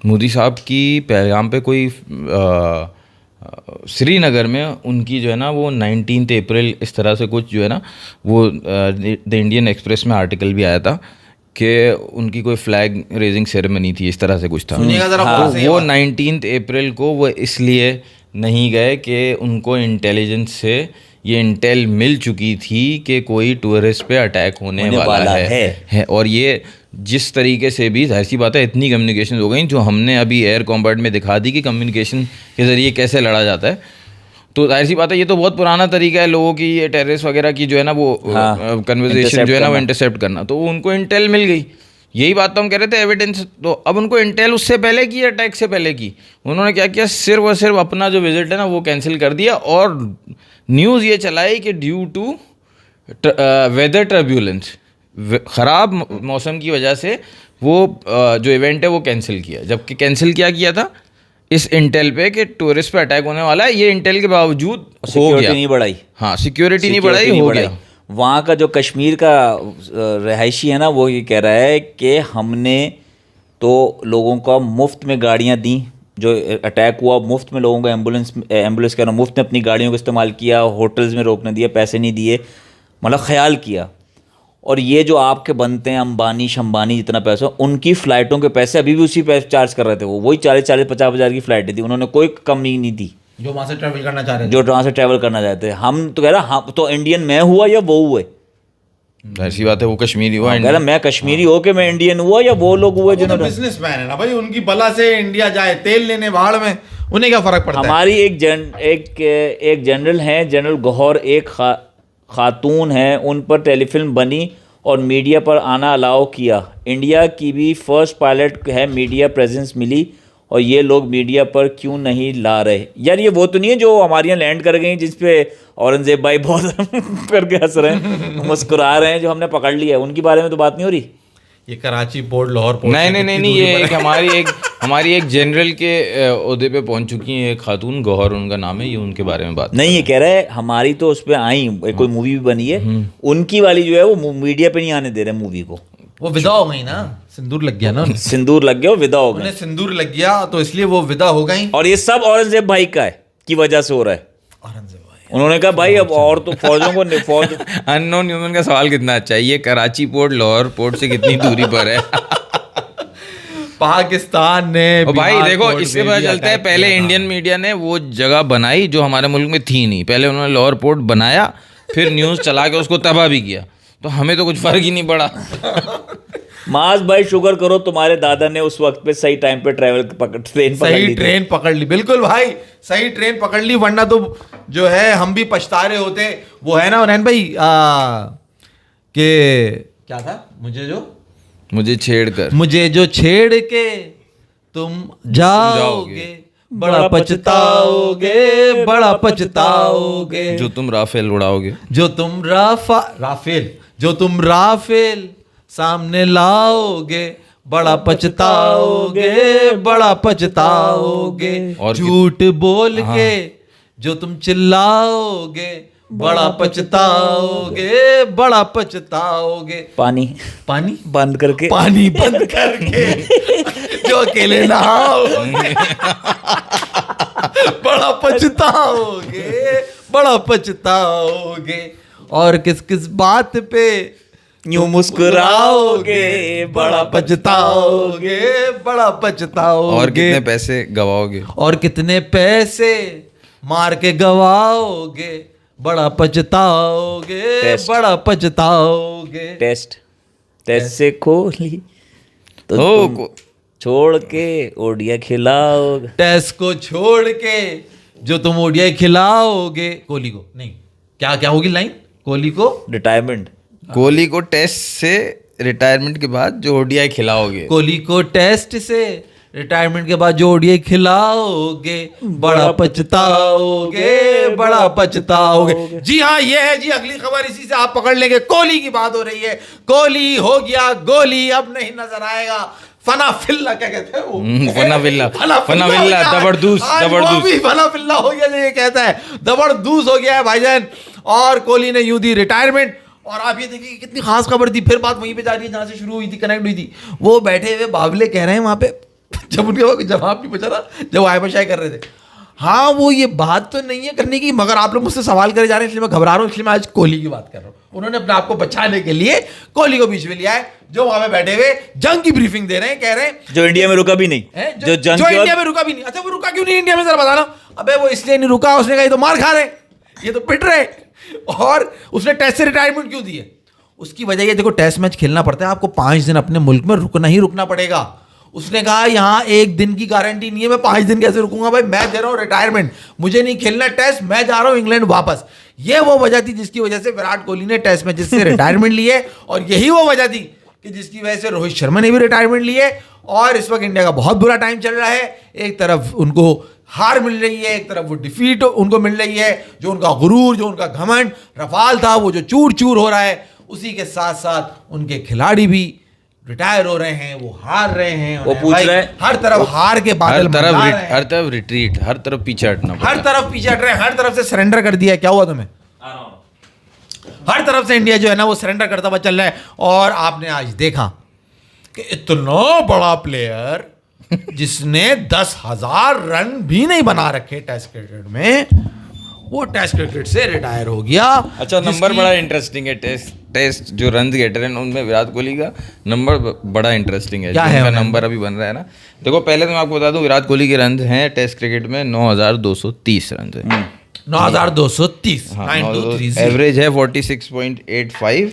मोदी साहब की पहलगाम पे कोई श्रीनगर में उनकी जो है ना वो 19 अप्रैल इस तरह से कुछ जो है ना वो द इंडियन एक्सप्रेस में आर्टिकल भी आया था कि उनकी कोई फ्लैग रेजिंग सेरेमनी थी, इस तरह से कुछ था। तो वो 19 अप्रैल को वो इसलिए नहीं गए कि उनको इंटेलिजेंस से ये इंटेल मिल चुकी थी कि कोई टूरिस्ट पे अटैक होने वाला है। और ये जिस तरीके से भी, जाहिर सी बात है, इतनी कम्युनिकेशन हो गई जो हमने अभी एयर कॉम्बैट में दिखा दी कि कम्युनिकेशन के ज़रिए कैसे लड़ा जाता है। तो जाहिर सी बात है ये तो बहुत पुराना तरीका है लोगों की, ये टेररिस्ट वगैरह की जो है ना वो कन्वर्सेशन जो है ना वो इंटरसेप्ट करना। तो उनको इंटेल मिल गई, यही बात तो हम कह रहे थे, एविडेंस। तो अब उनको इंटेल उससे पहले की, अटैक से पहले की, उन्होंने क्या किया, सिर्फ और सिर्फ अपना जो विजिट है ना वो कैंसिल कर दिया, और न्यूज़ ये चलाई कि ड्यू टू वेदर टर्ब्यूलेंस, ख़राब मौसम की वजह से वो जो इवेंट है वो कैंसिल किया। जबकि कैंसिल किया था इस इंटेल पे कि टूरिस्ट पे अटैक होने वाला है, ये इंटेल के बावजूद हो गया, नहीं बढ़ाई। हाँ, सिक्योरिटी नहीं बढ़ाई, हो गया। वहाँ का जो कश्मीर का रहायशी है ना, वो ये कह रहा है कि हमने तो लोगों को मुफ्त में गाड़ियाँ दी, जो अटैक हुआ मुफ्त में लोगों को एम्बुलेंस का मुफ्त में अपनी गाड़ियों का इस्तेमाल किया, होटल्स में रोकने दिए, पैसे नहीं दिए, मतलब ख्याल किया। और ये जो आपके बनते हैं अंबानी शंबानी जितना पैसा, उनकी फ़्लाइटों के पैसे अभी भी उसी पैसे चार्ज कर रहे थे, वो वही 40-50 हज़ार की फ़्लाइटें थी, उन्होंने कोई कमी नहीं दी जो वहाँ से ट्रैवल करना चाह रहे थे, जो वहाँ से ट्रैवल करना चाहते हैं। हम तो कह रहे हैं हम तो इंडियन मैं हुआ या वो हुए, ऐसी बात है, वो कश्मीरी हुआ, कह रहा मैं कश्मीरी हो के मैं इंडियन हुआ या वो लोग हुए जिन्होंने। बिजनेसमैन है ना भाई, उनकी बला से इंडिया जाए तेल लेने बाहर में, उन्हें क्या फ़र्क पड़ता है? हमारी एक जनरल हैं, जनरल गौहर, एक खातून हैं, उन पर टेलीफिल्म बनी और मीडिया पर आना अलाउ किया। इंडिया की भी फर्स्ट पायलट है, मीडिया प्रेजेंस मिली, और ये लोग मीडिया पर क्यों नहीं ला रहे? यार ये वो तो नहीं है जो हमारे यहाँ लैंड कर गई, जिस पे औरंगजेब भाई बहुत करके हंस रहे हैं, मुस्कुरा रहे हैं, जो हमने पकड़ लिया है, उनके बारे में तो बात नहीं हो रही। ये कराची पोर्ट, लाहौर पोर्ट, नहीं, ये एक हमारी एक जनरल के ओहदे पे पहुंच चुकी है, एक खातून, गौहर उनका नाम है, ये उनके बारे में बात नहीं। ये कह रहे हैं हमारी तो उस पर आई, कोई मूवी भी बनी है, उनकी वाली जो है वो मीडिया पे नहीं आने दे रहे मूवी को, वो विदा हो गई ना, सिंदूर लग गया ना उन्हें। सिंदूर लग गया और विदा हो गए। उन्हें सिंदूर लग गया तो इसलिए वो विदा हो गई। और ये सब औरंगजेब भाई का है की वजह से हो रहा है। औरंगजेब भाई उन्होंने कहा भाई अब और तो फौजों को फौज अननोन ह्यूमन का सवाल कितना अच्छा है। ये कराची पोर्ट लाहौर पोर्ट से कितनी दूरी पर है? पाकिस्तान ने और भाई बिहार देखो पोर्ट इससे पे पता भी चलता है अटैक पहले किया था। इंडियन मीडिया ने वो जगह बनाई जो हमारे मुल्क में थी नहीं। पहले उन्होंने लाहौर पोर्ट बनाया, फिर न्यूज़ चला के उसको तबाह भी किया। तो हमें तो कुछ फर्क ही नहीं पड़ा। माज भाई शुक्र करो तुम्हारे दादा ने उस वक्त पे सही टाइम पे ट्रेन पकड़ सही ली थी। ट्रेन पकड़ ली, बिल्कुल भाई सही ट्रेन पकड़ ली, वरना तो जो है हम भी पछता रहे होते। वो है ना उन्नयन भाई के क्या था, मुझे छेड़कर मुझे जो छेड़ के तुम जाओगे बड़ा पछताओगे, बड़ा पछताओगे, जो तुम राफेल उड़ाओगे, जो तुम राफेल सामने लाओगे बड़ा पछताओगे, बड़ा पछताओगे, और झूठ बोल के जो तुम चिल्लाओगे बड़ा पछताओगे, बड़ा पछताओगे। पानी बंद करके जो अकेले नहाओगे बड़ा पछताओगे, और किस किस बात पे यूं मुस्कुराओगे बड़ा पछताओगे, बड़ा पछताओगे, और कितने पैसे गवाओगे, और कितने पैसे मार के गवाओगे बड़ा पछताओगे, बड़ा पछताओगे। टेस्ट से खोली तो ओ, तुम छोड़ के ओडिया खिलाओगे। टेस्ट को छोड़ के जो तुम ओडिया खिलाओगे, कोहली को नहीं, क्या होगी लाइन, कोहली को रिटायरमेंट, कोहली को टेस्ट से रिटायरमेंट के बाद जो ओडीआई खिलाओगे, कोहली को टेस्ट से रिटायरमेंट के बाद जो ओडीआई खिलाओगे बड़ा पछताओगे, बड़ा पछताओगे। जी हाँ, ये है जी अगली खबर, इसी से आप पकड़ लेंगे। कोहली की बात हो रही है, कोहली हो गया गोली, अब नहीं नजर आएगा। फना फिल्ला क्या कहते हैं वो, फनाविल्ला जबरदस्त फना फिल्ला हो गया, ये कहता है जबरदस्त हो गया है भाईजान। और कोहली ने यूं दी रिटायरमेंट। और आप ये देखिए कितनी खास खबर थी, फिर बात वहीं पे जा रही है जहां से शुरू हुई थी, कनेक्ट हुई थी। वो बैठे हुए बावले कह रहे हैं वहां पे, जब उनके जवाब नहीं बचा था, जब आयबशाई कर रहे थे, हाँ वो ये बात तो नहीं है करने की, मगर आप लोग मुझसे सवाल करे जा रहे हैं इसलिए मैं घबरा रहा हूँ, इसलिए मैं आज कोहली की बात कर रहा हूँ। उन्होंने अपने आप को बचाने के लिए कोहली को बीच में लिया है, जो वहां पे बैठे हुए जंग की ब्रीफिंग दे रहे हैं, कह रहे हैं जो इंडिया में रुका भी नहीं, जो इंडिया में रुका भी नहीं। अच्छा वो रुका क्यों नहीं इंडिया में, जरा बताना। अबे वो इसलिए नहीं रुका, उसने कहा ये तो मार खा रहे, ये तो पिट रहे। और उसने टेस्ट से रिटायरमेंट क्यों दी है, उसकी वजह ये देखो, टेस्ट मैच खेलना पड़ता है, आपको 5 दिन अपने मुल्क में रुकना पड़ेगा। उसने कहा यहाँ 1 दिन की गारंटी नहीं है, मैं 5 दिन कैसे रुकूंगा भाई, मैं दे रहा हूँ रिटायरमेंट, मुझे नहीं खेलना टेस्ट, मैं जा रहा हूँ इंग्लैंड वापस। ये वो वजह थी जिसकी वजह से विराट कोहली ने टेस्ट मैचेस से रिटायरमेंट ली है, और यही वो वजह थी कि जिसकी वजह से रोहित शर्मा ने भी रिटायरमेंट ली है। और इस वक्त इंडिया का बहुत बुरा टाइम चल रहा है, एक तरफ उनको हार मिल रही है, एक तरफ वो डिफीट उनको मिल रही है, जो उनका गुरूर, जो उनका घमंड रफाल था वो जो चूर चूर हो रहा है, उसी के साथ साथ उनके खिलाड़ी भी रिटायर हो रहे हैं, वो हार रहे हैं, वो पूछ रहे हैं, हर तरफ हार के बादल मंडरा रहे हैं, हर तरफ रिट्रीट, हर तरफ पीछे हटना, हर तरफ पीछे हट रहे हैं, हर तरफ से सरेंडर कर दिया है। क्या हुआ तुम्हें, हर तरफ से इंडिया जो है ना वो सरेंडर करता हुआ चल रहा है। और आपने आज देखा कि इतना बड़ा प्लेयर जिसने 10,000 रन भी नहीं बना रखे टेस्ट क्रिकेट में, वो टेस्ट क्रिकेट से रिटायर हो गया। अच्छा नंबर बड़ा इंटरेस्टिंग है, टेस्ट जो रन गेटर हैं उनमें विराट कोहली का नंबर बड़ा इंटरेस्टिंग है, जिनका नंबर अभी बन रहा है ना। देखो पहले तो मैं आपको बता दूं, विराट कोहली के रन हैं टेस्ट क्रिकेट में 9,230 रन है, 9,230, एवरेज है 46.85,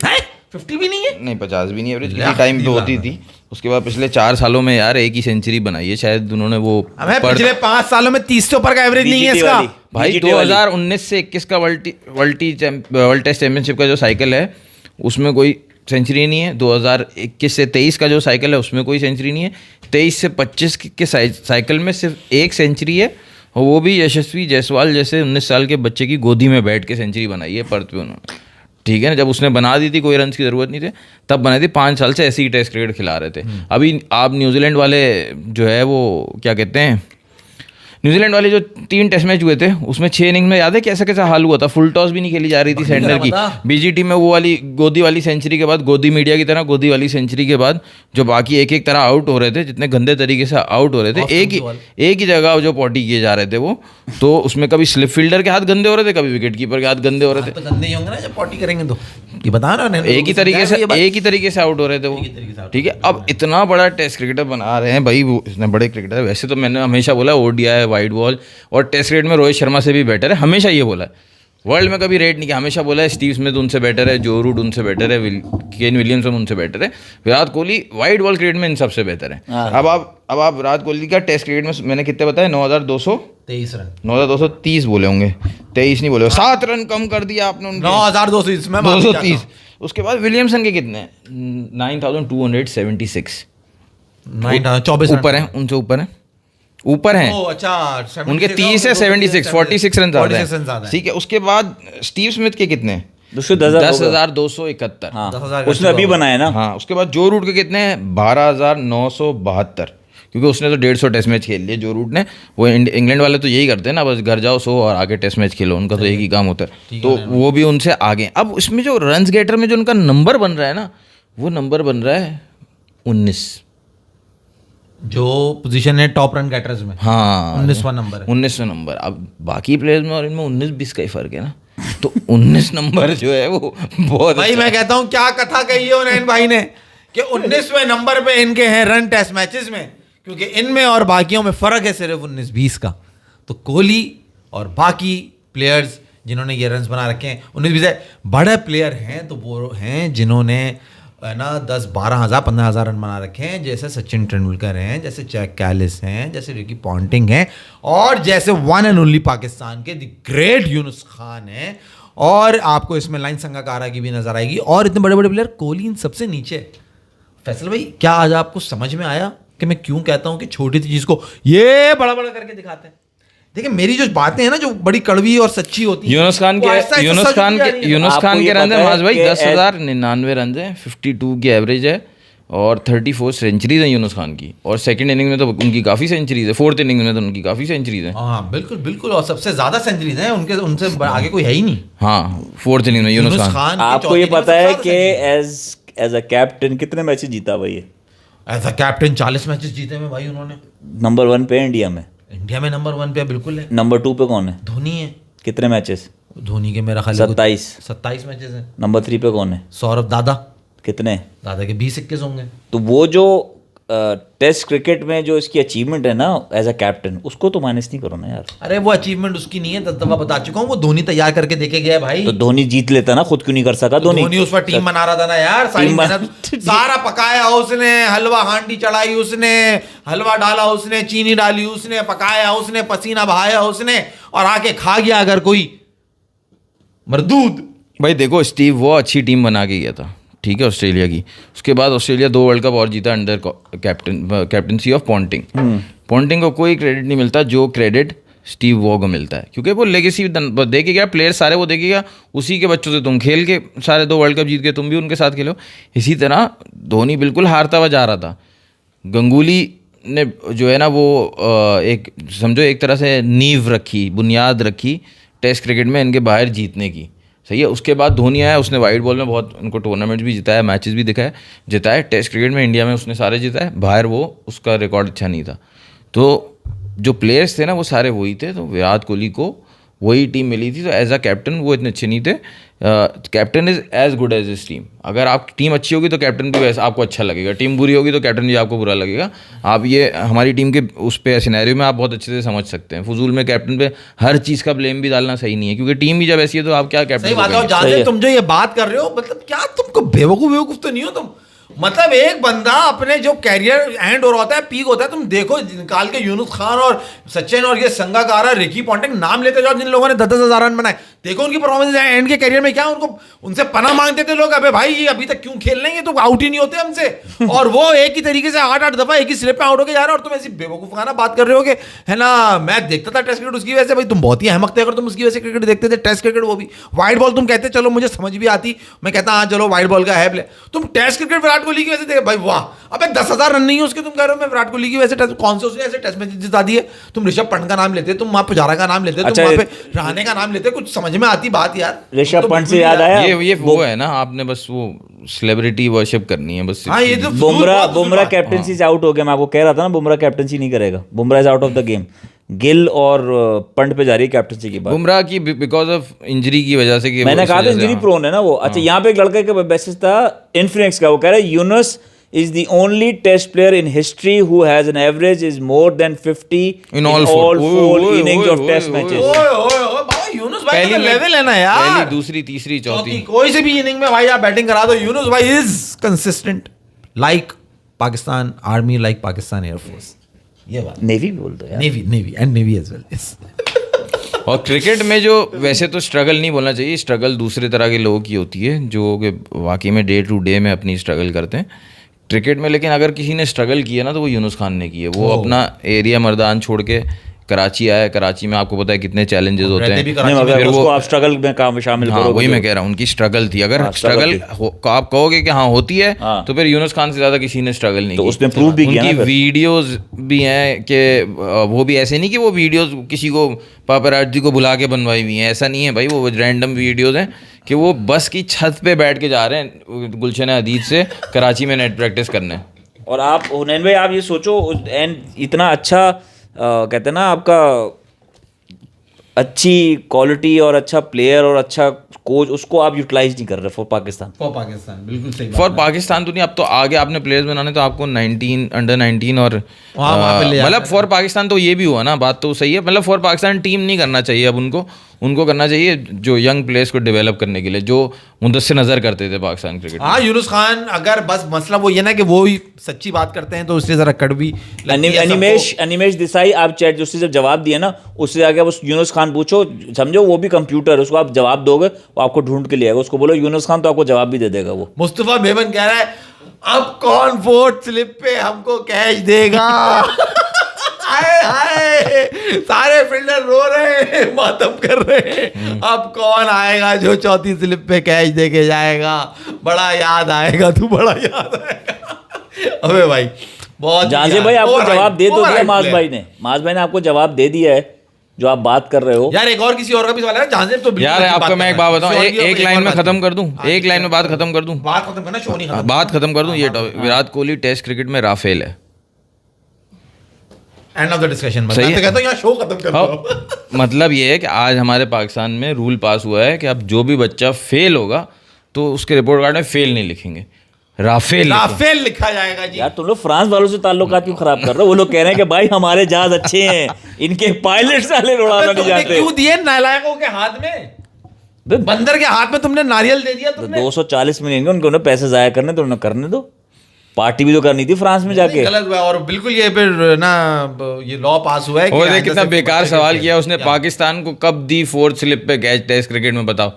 50 भी नहीं है, नहीं 50 भी नहीं, एवरेज टाइम पे होती थी। उसके बाद पिछले 4 सालों में यार एक ही सेंचुरी बनाई है शायद उन्होंने, वो पिछले 5 सालों में 30 से ऊपर का एवरेज नहीं है इसका भाई। 2019 से 21 का वर्ल्ड टेस्ट चैंपियनशिप का जो साइकिल है उसमें कोई सेंचुरी नहीं है। 2021 से 23 का जो साइकिल है उसमें कोई सेंचुरी नहीं है। 23 से 25 के साइकिल में सिर्फ 1 सेंचुरी है, और वो भी यशस्वी जायसवाल जैसे 19 साल के बच्चे की गोदी में बैठ के सेंचुरी बनाई है पर्थ पे उन्होंने, ठीक है ना। जब उसने बना दी थी, कोई रन की ज़रूरत नहीं थी, तब बनाई थी। 5 साल से ऐसे ही टेस्ट क्रिकेट खिला रहे थे। अभी आप न्यूजीलैंड वाले जो है वो क्या कहते हैं, न्यूजीलैंड वाले जो 3 टेस्ट मैच हुए थे उसमें 6 इनिंग में याद है कैसा कैसा हाल हुआ था, फुल टॉस भी नहीं खेली जा रही थी सेंटर की। बीजीटी में वो वाली गोदी वाली सेंचुरी के बाद, गोदी मीडिया की तरह गोदी वाली सेंचुरी के बाद जो बाकी एक एक तरह आउट हो रहे थे, जितने गंदे तरीके से आउट हो रहे थे, एक ही जगह जो पॉटी किए जा रहे थे वो, तो उसमें कभी स्लिप फील्डर के हाथ गंदे हो रहे थे, कभी विकेट कीपर के हाथ गंदे हो रहे थे। तो गंदे ही होंगे ना जब पॉटी करेंगे तो, ये बता रहा एक ही तरीके से आउट हो रहे थे वो, ठीक है। अब इतना बड़ा टेस्ट क्रिकेटर बना रहे हैं भाई, वो इतने बड़े क्रिकेटर। वैसे तो मैंने हमेशा बोला ओडीआई, वाइड बॉल और टेस्ट क्रिकेट में रोहित शर्मा से भी बेटर है, हमेशा ये बोला है। वर्ल्ड में कभी रेट नहीं किया, हमेशा बोला है स्टीव स्मिथ उनसे बेटर है, जो रूट उनसे बेटर है, केन विलियमसन उनसे बेटर है, Virat Kohli wide ball cricket में इन सबसे बेहतर है। अब आप विराट कोहली का टेस्ट क्रिकेट में मैंने कितने बताया, 9,223 रन, 9,230 बोले होंगे, 23 नहीं बोले, 7 रन कम कर दिया आपने उनके, 9,230 में 230। उसके बाद विलियमसन के कितने, 9,276, 24 ऊपर है, उनसे ऊपर हैं। अच्छा, उनके 30 है 76, 46 रन ज्यादा है, ठीक है। उसके बाद स्टीव स्मिथ के कितने, 10,271, हाँ, उसने अभी बनाया ना। हाँ, उसके बाद जो रूट के कितने हैं, 12,972, क्योंकि उसने तो 150 टेस्ट मैच खेल लिए जो रूट ने। वो इंग्लैंड वाले तो यही करते हैं ना, बस घर जाओ सो और आगे टेस्ट मैच खेलो, उनका तो एक ही काम होता है, तो वो भी उनसे आगे। अब उसमें जो रन्स गेटर में जो उनका नंबर बन रहा है ना, वो नंबर बन रहा है 19, जो पोजीशन है टॉप रन गेटर्स में। हाँ, 19वां नंबर है, 19वां नंबर। अब बाकी प्लेयर्स में और इनमें 19-20 का ही फर्क है ना, तो 19 नंबर जो है वो बहुत भाई मैं कहता हूँ क्या कथा कही है उन्हें भाई ने कि 19वें नंबर पे इनके हैं रन टेस्ट मैचेस में, क्योंकि इनमें और बाकियों में फर्क है सिर्फ 19-20 का। तो कोहली और बाकी प्लेयर्स जिन्होंने ये रन बना रखे हैं 19-20 बड़े प्लेयर हैं, तो वो हैं जिन्होंने है ना 10-12 हज़ार 15 हज़ार रन बना रखे हैं, जैसे सचिन तेंदुलकर हैं, जैसे जैक कैलिस हैं, जैसे रिकी पॉन्टिंग हैं, और जैसे वन एंड ओनली पाकिस्तान के द ग्रेट यूनुस खान हैं, और आपको इसमें लाइन संगाकारा की भी नजर आएगी, और इतने बड़े बड़े प्लेयर। कोहली इन सबसे नीचे। फैसल भाई, क्या आज आपको समझ में आया कि मैं क्यों कहता हूं कि छोटी सी चीज को ये बड़ा बड़ा करके दिखाते हैं? देखिए मेरी जो बातें हैं ना, जो बड़ी कड़वी और सच्ची होती है। यूनुस खान के रन है माज भाई 10,099 रन है, 52 की एवरेज है, और 34 सेंचुरीज हैं यूनुस खान की, और सेकंड इनिंग में तो उनकी काफ़ी सेंचुरीज है, फोर्थ इनिंग में तो उनकी काफ़ी सेंचुरीज है। हाँ बिल्कुल बिल्कुल, और सबसे ज़्यादा सेंचुरीज हैं उनके, उनसे आगे कोई है ही नहीं। हाँ, फोर्थ इनिंग में यूनुस खान। आपको ये पता है कि एज अ कैप्टन कितने मैचेस जीता भाई? एज अ कैप्टन 40 मैचेस जीते में भाई उन्होंने। नंबर 1 पे इंडिया में नंबर 1 पे बिल्कुल है। नंबर 2 पे कौन है? धोनी है। कितने मैचेस? धोनी के मेरा ख्याल 27 मैचेस हैं। नंबर 3 पे कौन है? सौरभ दादा। कितने? दादा के 20-21 होंगे। तो वो जो टेस्ट क्रिकेट में जो इसकी अचीवमेंट है ना एज अ कैप्टन, उसको तो माइनस नहीं करो ना यार। अरे वो अचीवमेंट उसकी नहीं है, 10 दफा बता चुका हूँ, वो धोनी तैयार करके देके गया भाई। तो धोनी जीत लेता ना, खुद क्यों नहीं कर सका? धोनी उस पर टीम बना रहा था ना यार, सारी मेहनत सारा पकाया उसने, हलवा हांडी चढ़ाई उसने, हलवा डाला उसने, चीनी डाली उसने, पकाया उसने, पसीना बहाया उसने, और आके खा गया अगर कोई मरदूद। भाई देखो स्टीव वो अच्छी टीम बना के गया था, ठीक है, ऑस्ट्रेलिया की। उसके बाद ऑस्ट्रेलिया 2 वर्ल्ड कप और जीता under captaincy of Ponting. Ponting को कोई क्रेडिट नहीं मिलता जो क्रेडिट स्टीव वॉ को मिलता है, क्योंकि वो लेगेसी देके गया, प्लेयर सारे वो देके गया, उसी के बच्चों से तुम खेल के सारे 2 वर्ल्ड कप जीत के तुम भी उनके साथ खेलो। इसी तरह धोनी बिल्कुल हारता हुआ जा रहा था। गंगुली ने जो है ना वो एक समझो एक तरह से नींव रखी, बुनियाद रखी टेस्ट क्रिकेट में इनके बाहर जीतने की, सही है। उसके बाद धोनी आया, उसने वाइट बॉल में बहुत उनको टूर्नामेंट भी जिताया, मैचेस भी दिखाया, जिताया। टेस्ट क्रिकेट में इंडिया में उसने सारे जिताए, बाहर वो उसका रिकॉर्ड अच्छा नहीं था। तो जो प्लेयर्स थे ना वो सारे वही थे, तो विराट कोहली को वही टीम मिली थी। तो एज अ कैप्टन वो इतने अच्छे नहीं थे। Captain is as good as is team. अगर आप टीम अच्छी होगी तो कैप्टन भी वैसे आपको अच्छा लगेगा, टीम बुरी होगी तो कैप्टन भी आपको बुरा लगेगा। आप ये हमारी टीम के उस पे सिनेरियो में आप बहुत अच्छे से समझ सकते हैं। फजूल में कैप्टन पे हर चीज़ का ब्लेम भी डालना सही नहीं है, क्योंकि टीम भी जब ऐसी है तो आप क्या कैप्टन। सही बात है। जहाँ तुम जो ये बात कर रहे हो, मतलब क्या तुमको बेवकूफ़ तो नहीं हो तुम? मतलब एक बंदा अपने जो कैरियर एंड हो रहा होता है, पीक होता है, तुम देखो निकाल के यूनुस खान और सचिन और ये संगाकारा, रिकी पॉन्टिंग नाम लेते जाओ जिन लोगों ने 10,000 रन बनाए, देखो उनकी परफॉर्मेंस एंड के करियर में क्या, उनको उनसे पना मांगते थे लोग, अबे भाई ये अभी तक क्यों खेल रहे हैं, तो आउट ही नहीं होते हमसे। और वो एक ही तरीके से 8-8 दफा एक ही स्लिप पे आउट होके जा रहे हो, और तुम ऐसी बेवकूफाना बात कर रहे हो कि है ना मैच देखता था टेस्ट क्रिकेट उसकी वजह से। भाई तुम बहुत ही अहमक थे अगर तुम उसकी वजह से क्रिकेट देखते थे, टेस्ट क्रिकेट, वो भी वाइट बॉल। तुम कहते चलो मुझे समझ भी आती, मैं कहता हाँ चलो वाइट बॉल का है प्ले। तुम टेस्ट क्रिकेट विराट कोहली की वजह से देखे भाई, वाह अबे 10,000 रन नहीं है उसके, तुम कह रहे हो मैं विराट कोहली की वजह से। कौन से उसने ऐसे टेस्ट मैच जिता दिए? तुम ऋषभ पंत का नाम लेते, तुम वहां पुजारा का नाम लेते, तुम वहां पे रहाणे का नाम लेते, कुछ समझ में आती बात यार। ऋषभ पंत से याद आया, ये वो है ना, आपने बस वो सेलिब्रिटी वर्शिप करनी है बस। हाँ ये तो बुमराह कैप्टनसी से आउट हो गया। मैं आपको कह रहा था ना बुमराह कैप्टनसी नहीं करेगा, Bumrah is out of the game. Gill और पंत पे जा रही है कैप्टनसी की बात, बुमराह की बिकॉज ऑफ इंजरी की वजह से। मैंने कहा था इंजरी प्रोन है ना वो। अच्छा यहाँ पे एक लड़के का मैसेज था इनफिनिक्स का, वो कह रहा है Yunus is the only test player in history who has an average is more than 50 in all four innings of test matches. Yunus भाई का लेवल है ना यार, पहली, दूसरी, तीसरी, चौथी, कोई से भी इनिंग में भाई आप बैटिंग करा दो, यूनुस भाई is consistent like Pakistan army, like Pakistan air force. ये बात नेवी बोल दो यार, navy and navy as well. और क्रिकेट में जो वैसे तो स्ट्रगल नहीं बोलना चाहिए, स्ट्रगल दूसरे तरह के लोगों की होती है जो कि वाकई में डे टू डे में अपनी स्ट्रगल करते हैं क्रिकेट में। लेकिन अगर किसी ने स्ट्रगल किया ना तो वो यूनुस खान ने की है। वो अपना एरिया मर्दान छोड़ के कराची आया, कराची में आपको पता है कितने चैलेंजेस होते हैं, फिर वो आप स्ट्रगल में काम शामिल हाँ, वही मैं कह रहा हूँ उनकी स्ट्रगल थी। अगर स्ट्रगल आप कहोगे कि हाँ होती है तो फिर यूनुस खान से ज्यादा किसी ने स्ट्रगल नहीं तो की। उसने प्रूव भी किया ना। उनकी वीडियोस भी हैं कि वो भी ऐसे नहीं कि वो वीडियोस किसी को पापराजी को बुला के बनवाई हुई हैं, ऐसा नहीं है भाई। वो रैंडम वीडियोस हैं कि वो बस की छत पे बैठ के जा रहे हैं गुलशन हदीद से कराची में नेट प्रैक्टिस करने। और आप हुनैन भाई आप ये सोचो, एंड इतना अच्छा कहते हैं ना आपका अच्छी क्वालिटी और अच्छा प्लेयर और अच्छा कोच, उसको आप यूटिलाइज नहीं कर रहे फॉर पाकिस्तान। बिल्कुल सही बात फॉर पाकिस्तान तो नहीं, अब तो आगे आपने प्लेयर्स बनाने तो आपको 19 अंडर 19 और मतलब फॉर पाकिस्तान तो ये भी हुआ ना, बात तो सही है। मतलब फॉर पाकिस्तान टीम नहीं करना चाहिए अब उनको करना चाहिए जो यंग प्लेयर्स को डेवलप करने के लिए, जो मुद्दस्सिर नजर करते थे पाकिस्तान क्रिकेट। हाँ यूनुस खान, अगर बस मसला वो ये ना कि वो ही सच्ची बात करते हैं तो उससे जरा कड़वी अनिमेश देसाई, आप चैट उससे जब जवाब दिए ना, उससे आगे आप उस यूनुस खान पूछो, समझो वो भी कंप्यूटर, उसको आप जवाब दोगे वो आपको ढूंढ के ले आएगा। उसको बोलो यूनुस खान तो आपको जवाब भी दे देगा वो। मुस्तफा बेमन कह रहा है अब कौन फोर्थ स्लिप पे हमको कैच देगा? हाय हाय, सारे फील्डर रो रहे हैं, मातम कर रहे हैं। अब कौन आएगा जो चौथी स्लिप पे कैच दे के जाएगा? बड़ा याद आएगा, तू बड़ा याद आएगा। अबे भाई बहुत जांजे भाई आपको जवाब दे दिया, माज भाई ने आपको जवाब दे दिया है जो आप बात कर रहे हो यार। एक और किसी और का भी सवाल है जांजे तो यार आपको मैं एक बात बताऊं, एक लाइन में खत्म कर दूं, एक लाइन में बात खत्म कर दूं, बात खत्म करना, शो नहीं खत्म, बात खत्म कर दूं। ये विराट कोहली टेस्ट क्रिकेट में राफेल है। End of the discussion. मैं सही तो कहता हूं यहाँ शो खत्म कर दो। मतलब ये है कि आज हमारे पाकिस्तान में रूल पास हुआ है कि अब जो भी बच्चा फेल होगा तो उसके रिपोर्ट कार्ड में फेल नहीं लिखेंगे, राफेल लिखा जाएगा जी। यार तुम लोग फ्रांस वालों से ताल्लुकात क्यों खराब कर रहे हो? वो लोग कह रहे हैं कि भाई हमारे जहाज अच्छे हैं, इनके पायलट साले उड़ाना नहीं जाते। क्यों दिए नालायकों के हाथ में? बंदर के हाथ में तुमने नारियल दे दिया। तुमने 240 मिलियन उनको पैसे जाया करने तो उन्हें करने दो, पार्टी भी तो करनी थी फ्रांस में जाके। गलत हुआ। और बिल्कुल ये फिर ना ये लॉ पास हुआ है और देख कितना बेकार सवाल किया उसने, पाकिस्तान को कब दी फोर्थ स्लिप पे कैच टेस्ट क्रिकेट में, बताओ।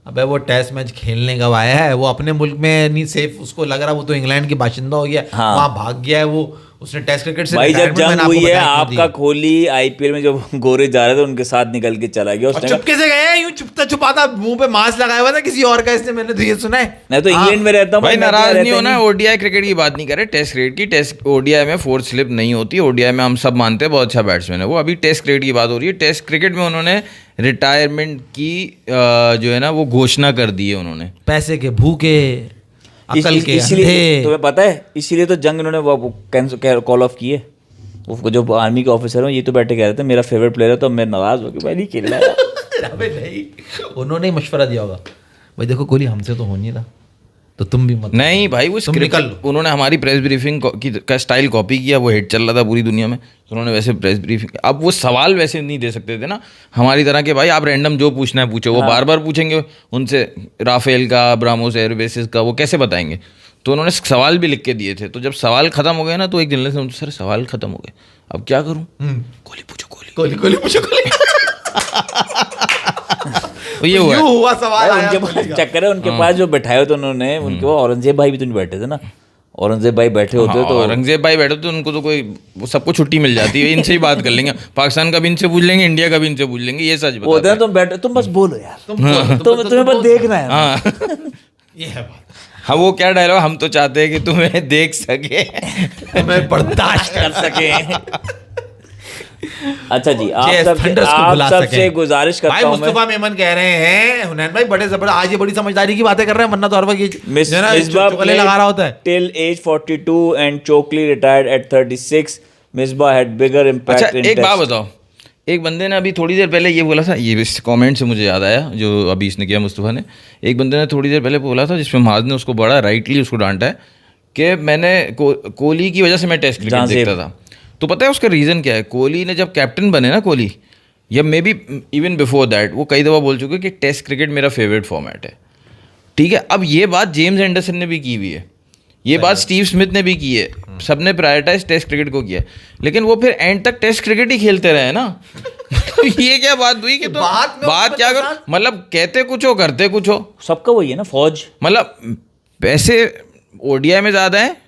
अबे वो टेस्ट मैच खेलने कब आया है? वो अपने मुल्क में नहीं सेफ उसको लग रहा, वो तो इंग्लैंड की बाशिंदा हो गया, वहां भाग गया है वो। उसने टेस्ट क्रिकेट से भाई जब जंग हुई है आपका कोहली आईपीएल में जब गोरे जा रहे थे उनके साथ निकल के चला गया। चुपके से गया, यूं छुपता छुपाता मुंह पे मास्क लगाया हुआ था किसी और का, इसने मैंने तो ये सुना है। मैं तो इंग्लैंड में रहता हूँ भाई, नाराज नहीं होना। ओडीआई क्रिकेट की बात नहीं कर रहे, टेस्ट क्रिकेट की। टेस्ट ओडीआई में फोर्थ स्लिप नहीं होती। ओडीआई में हम सब मानते हैं बहुत अच्छा बैट्समैन है वो। अभी टेस्ट क्रिकेट की बात हो रही है। टेस्ट क्रिकेट में उन्होंने रिटायरमेंट की जो है ना वो घोषणा कर दी है उन्होंने। पैसे के भूखे, अकल के अंधे। तुम्हें पता है इसीलिए तो जंग इन्होंने वो कैंसिल कॉल ऑफ की है। वो जो आर्मी के ऑफिसर हो ये तो बैठे कह रहे थे मेरा फेवरेट प्लेयर है, तो मैं नाराज हो गया भाई नहीं खेल रहा है। अबे नहीं, उन्होंने मशवरा दिया होगा भाई देखो कोहली हमसे तो हो नहीं रहा तो तुम भी मत। नहीं भाई वो स्क्रिप्ट उन्होंने हमारी प्रेस ब्रीफिंग का स्टाइल कॉपी किया, वो हिट चल रहा था पूरी दुनिया में, तो उन्होंने वैसे प्रेस ब्रीफिंग। अब वो सवाल वैसे नहीं दे सकते थे ना हमारी तरह के, भाई आप रैंडम जो पूछना है पूछो। वो बार बार पूछेंगे उनसे राफेल का, ब्राह्मोस एयरबेसिस का, वो कैसे बताएंगे? तो उन्होंने सवाल भी लिख के दिए थे। तो जब सवाल खत्म हो गए ना तो एक जर्नलिस्ट ने सर सवाल खत्म हो गए, अब क्या करूं? कोहली पूछो, कोहली पूछो, कोहली। तो ये हुआ है। यूं हुआ सवाल भाई, आया उनके कोहली पास का। चक्कर है, उनके पास जो बैठाए होते उन्होंने, उनके वो औरंगजेब भाई भी तो नहीं बैठे थे ना, औरंगजेब भाई बैठे होते हाँ, तो औरंगजेब भाई बैठे तो उनको तो कोई वो सबको छुट्टी मिल जाती है, इनसे ही बात कर लेंगे, पाकिस्तान का भी इनसे पूछ लेंगे, इंडिया का भी इनसे पूछ लेंगे, ये सच वो होते बताते हैं हैं। तुम बैठे, तुम बस बोलो यार, तुम तुम्हें बस देखना है। हाँ ये है बात, हाँ, वो क्या डायलॉग, हम तो चाहते हैं कि तुम्हें देख सके। मैं बर्दाश्त कर सके। अच्छा जी, आप Yes, सबसे thunders को आप बुला सबसे सकें। गुजारिश भाई करता हूँ मैं, मुस्तफा मेमन कह रहे हैं हुनैन भाई बड़े जबरदस्त, आज ये बड़ी समझदारी की बातें कर रहे हैं, वरना तो हर वक्त ये जो है ना चुगली लगा रहा होता है। Till as 42 and Chokli retired eight 36, Misbah had bigger impact अच्छा, इन एक बात बताओ, एक बंदे ने अभी थोड़ी देर पहले ये बोला था, ये इस कमेंट से मुझे याद आया जो अभी इसने किया मुस्तफ़ा ने, एक बंदे ने थोड़ी देर पहले बोला था जिसमें महाज ने उसको बड़ा राइटली उसको डांटा है कि मैंने कोहली की वजह से मैं टेस्ट क्रिकेट देखता था। तो पता है उसका रीज़न क्या है? कोहली ने जब कैप्टन बने ना, कोहली, या may be even before that, वो कई दफ़ा बोल चुके कि टेस्ट क्रिकेट मेरा फेवरेट फॉर्मेट है। ठीक है, अब ये बात जेम्स एंडरसन ने भी की हुई है, ये बात स्टीव स्मिथ ने भी की है, सबने प्रायोरिटाइज टेस्ट क्रिकेट को किया, लेकिन वो फिर एंड तक टेस्ट क्रिकेट ही खेलते रहे ना। ये क्या बात हुई कि तो बात क्या कर, मतलब कहते कुछ हो करते कुछ हो, सबका वही है ना, फौज। मतलब पैसे ओडीआई में ज़्यादा है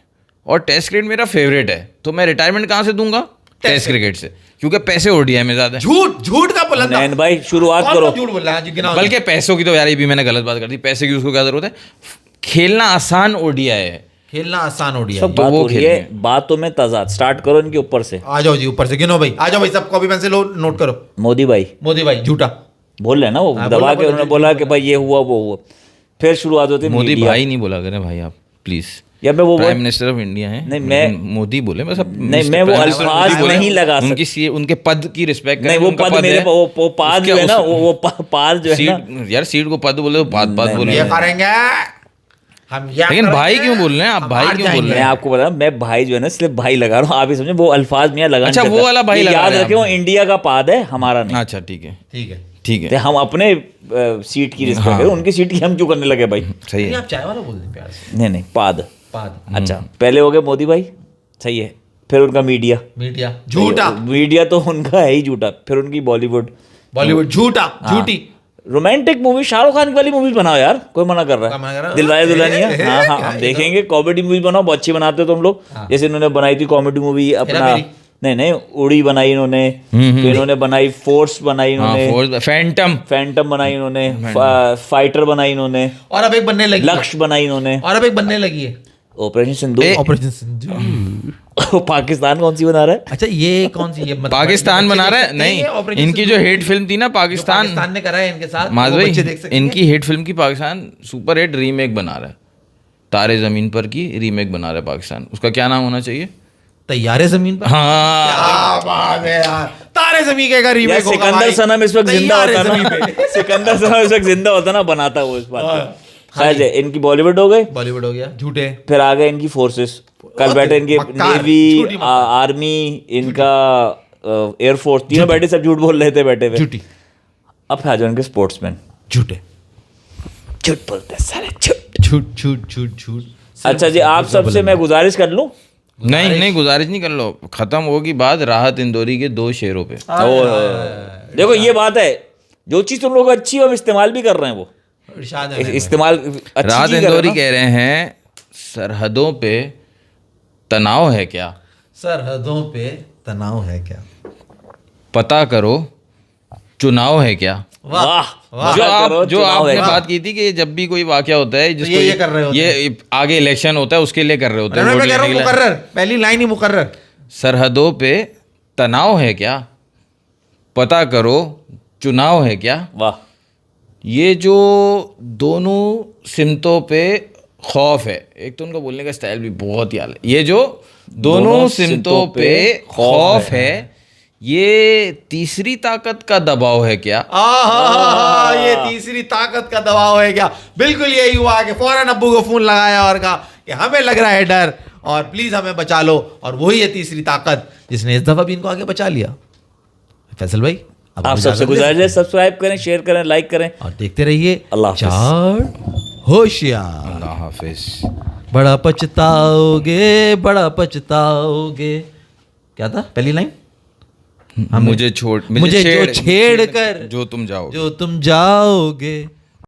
और टेस्ट क्रिकेट मेरा फेवरेट है, तो मैं रिटायरमेंट कहाँ से दूंगा? टेस्ट क्रिकेट से, क्योंकि पैसे ओडीआई में ज़्यादा है। झूठ का बुलंदा, नैन भाई शुरुआत कौन करो। झूठ बोल रहा है जी, गिनाओ। बल्कि पैसों की तो यार ये भी मैंने गलत बात कर दी, पैसे की उसको क्या जरूरत है? खेलना आसान ओडीआई है, खेलना आसान हो गया। सब तो बात वो हो रही खेलेंगे। है, बातों में तजाद। स्टार्ट करो इनके ऊपर से। आ जाओ जी, ऊपर से गिनो भाई, आ जाओ भाई, सब कॉपी पेन से लो, नोट करो। मोदी भाई मोदी भाई झूठा, बोल रहे हैं ना, वो हाँ, दबा बोला, के उन्होंने बोला कि भाई ये हुआ वो हुआ, फिर शुरुआत होती है मोदी मीडिया। भाई नहीं बोला करें भाई आप प्लीज, या मैं वो प्राइम मिनिस्टर ऑफ इंडिया है। नहीं, मैं- मोदी बोले, बस अब नहीं, मैं वो प्राइम मिनिस्टर अल्फाज मोदी बोले, नहीं लगा सकता। उनके पद की रिस्पेक्ट नहीं, वो पद मेरे वो पाद जो है ना, वो पाद जो है ना, सीट, यार सीट को पद बोले तो पाद बोले, ये करेंगे हम, ये लेकिन भाई करेंगे, क्यों बोल रहे हैं आप? हम भाई हार क्यों बोल जाएंगे। रहे मैं हैं? आपको बता, मैं भाई जो है ना सिर्फ भाई लगा रहा हूँ, आप ही समझे, वो अल्फाज मियाँ लगा अच्छा, वो वाला भाई लगा याद रहे हैं रखे, वो आप। इंडिया का पाद है, हमारा नहीं। अच्छा ठीक है, ठीक है, ठीक तो है, हम अपने सीट की रिस्पेक्ट हाँ। करें, उनकी सीट की हम क्यों करने लगे भाई? सही नहीं है। आप चाय वाला बोल दें प्यार से, नहीं नहीं, पाद। पाद, अच्छा, पहले हो गए मोदी भाई, सही है, फिर उनका मीडिया, मीडिया झूठा, मीडिया तो उनका है ही झूठा, फिर उनकी बॉलीवुड, बॉलीवुड झूठा, झूठी। रोमांटिक मूवी, शाहरुख खान की वाली मूवीज बनाओ यार, कोई मना कर क्या मना कर रहा रहा है? है? दिलवाले दुल्हनिया, ए, हाँ हाँ, क्या हम ये देखेंगे। कॉमेडी मूवीज बनाओ, बहुत अच्छी बनाते हो तुम लोग, जैसे इन्होंने बनाई थी कॉमेडी मूवी अपना, मेरी। नहीं नहीं, उड़ी बनाई इन्होंने, फिर इन्होंने बनाई फोर्स बनाई हाँ, इन्होंने, फैंटम, फैंटम बनाई इन्होंने, फाइटर बनाई इन्होंने, और अब एक बनने लगी है। लक्ष्य बनाई इन्होंने, और अब एक बनने लगी है, ऑपरेशन सिंदूर। ऑपरेशन सिंदूर। पाकिस्तान कौन सी बना रहा है? अच्छा ये कौन सी, ये मतलब पाकिस्तान बच्चे बना रहा देख है? सकते हैं ये नहीं, Operation इनकी जो सिंदूर? हिट फिल्म थी ना जो पाकिस्तान पाकिस्तान ने करा है इनके साथ, माज वो भाई, बच्चे देख सकते हैं। इनकी हिट फिल्म की पाकिस्तान सुपर हिट रीमेक बना रहा है, तारे जमीन पर की रीमेक बना रहा है पाकिस्तान। उसका क्या नाम होना चाहिए? तैयारे जमीन पर। हाँ, क्या बात है यार, तारे जमीन के का यार रीमेक होगा सिकंदर भाई। सनम इस वक्त जिंदा तैयारे होता जमीन ना, पे। सिकंदर सनम इस वक्त जिंदा होता ना, बनाता वो इस बात हाँ। को। खैर है, इनकी बॉलीवुड हो गई, बॉलीवुड हो गया, झूठे। फिर आ गए इनकी फोर्सेस, कल बैठे इनके मक्कार, नेवी, झूठी मक्कार। आर्मी, इनका एयरफोर्स, तीनों बैठे सब झूठ बोल रहे थे बैठे हुए। झूठी, अब आ जाओ इनके स्पोर्ट्समैन, झूठे, झूठ बोलते हैं सारे, झूठ। झूठ झूठ झूठ झूठ। अच्छा जी, आप सबसे मैं गुजारिश कर लूं, नहीं गुजारिश नहीं कर लो, खत्म होगी बात राहत इंदौरी के 2 शेरों पे। देखो ये बात है, जो चीज तुम लोग को अच्छी है हम इस्तेमाल भी कर रहे हैं, वो इरशाद है इस्तेमाल अच्छी राहत चीज कर रहे हैं इंदौरी ना। कह रहे हैं सरहदों पे तनाव है क्या, सरहदों पे तनाव है क्या? पता करो चुनाव है क्या। वाह वाह। जो पता करो आप जो चुनाव है आपने क्या। बात की थी कि जब भी कोई वाकया होता है जिसको ये कर रहे होते ये आगे इलेक्शन होता है उसके लिए कर रहे होते हैं, मैं वोट कह रहा लेने हूँ के लिए। मुकर्रर, पहली लाइन ही मुकर्रर। सरहदों पे तनाव है क्या, पता करो चुनाव है क्या। वाह, ये जो दोनों सिमतों पे खौफ है, एक तो उनका बोलने का स्टाइल भी बहुत ही अलग है। ये जो दोनों सिमतों पे खौफ है, ये तीसरी ताकत का दबाव है क्या। ये तीसरी ताकत का दबाव है क्या? बिल्कुल यही हुआ कि फौरन अब्बू को फोन लगाया और कहा कि हमें लग रहा है डर और प्लीज हमें बचा लो, और वही है तीसरी ताकत जिसने इस दफा भी इनको आगे बचा लिया। फैसल भाई, अब आप इजाजत सबसे दे गुजारिश है, सकते सब्सक्राइब करें, शेयर करें, लाइक करें। हैं। और देखते रहिए अल्लाह हाफिज। चार होशियार। अल्लाह हाफिज। बड़ा पछताओगे, बड़ा पछताओगे। क्या था पहली लाइन? मुझे जो छेड़ कर जो तुम जाओगे